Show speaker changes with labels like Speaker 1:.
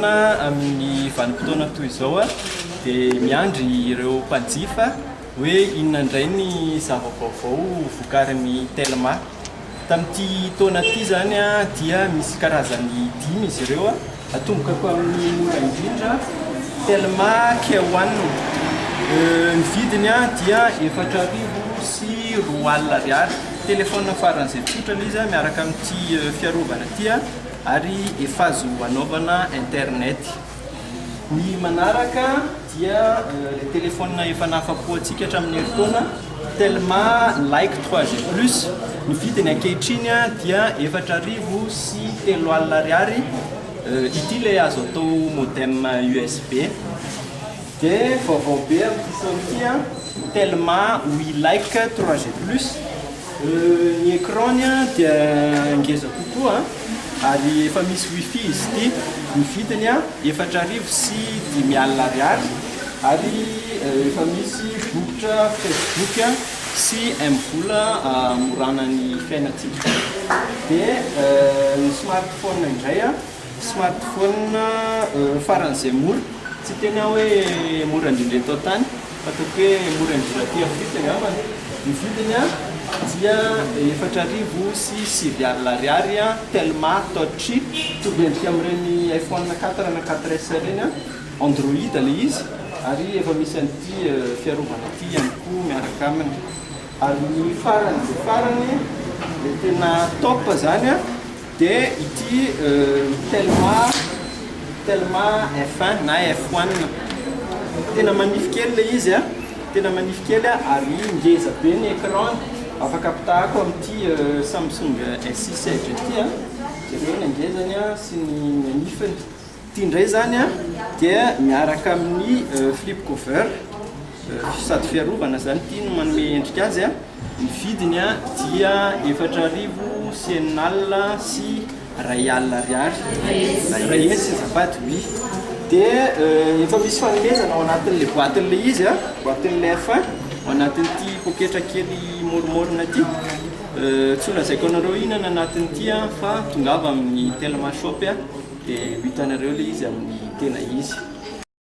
Speaker 1: Amin'ny vanim-potoana toy izao dia miandry ireo mpanjifa hoe inona indray ny zava-baovao vokarin'ny Telma. Tamin'ity taona ity zany dia misy karazany 5 izy ireo atombokako amin'ny mora indrindra Telma K1. Ny vidiny dia 4,4 ariary. Telefona faran'izay tsotra ilay izy miaraka amin'ity fiarovana ity ary efa azo anaovana internet. Ny manaraka dia telefona efa nahafapo antsika hatramin'ny herintaona Telma Like 3G Plus. Ny vidiny ankehitriny dia 4,3 ariary. Ity ilay azo atao modem USB. Dia vaovao be amin'ity saoty Telma Like 3G Plus. Ny écran dia ngeza kokoa ary efa misy wifi izy ity. Ny vidiny 4,5 ariary ary efa misy bokotra Facebook sy M-vola morana ny fiainantsika. Dia ny smartphone indray smartphone faran'izay mora, tsy tena hoe mora indrindra eto an-tany fa toko hoe mora indrindra aty Afrika angambany. Ny vidiny dia 4,7 ariary Telma Touch, mitovy endrika amin'ireny iPhone 4 na 4S ireny, Android ilay izy ary efa misy an'ity fiarovana ity ihany koa miaraka aminy. Ary ny farany ilay tena top zany dia ity Telma F1 na F1. Tena manify kely ilay izy tena manify kely ary ngeza be ny écran. Afaka apitahako amin'ity Samsung S6 Edge ity ireo ny angezany sy ny manifiny. Ity indray zany dia miaraka amin'ny flip cover sady fiarovana zany ity no manome endrika azy. Ny vidiny dia 4,9 sy ariary. Ray sy azafady oui. Dia efa misy fanomezana ao anatin'ilay boatin'ilay izy boatin'ilay F1 ao anatin'ity poketra kely moromorona ity. Tsy lazaiko anareo inona anatin'ity fa tongava amin'ny Telma Shop dia vitanareo ilay izy amin'ny tena izy.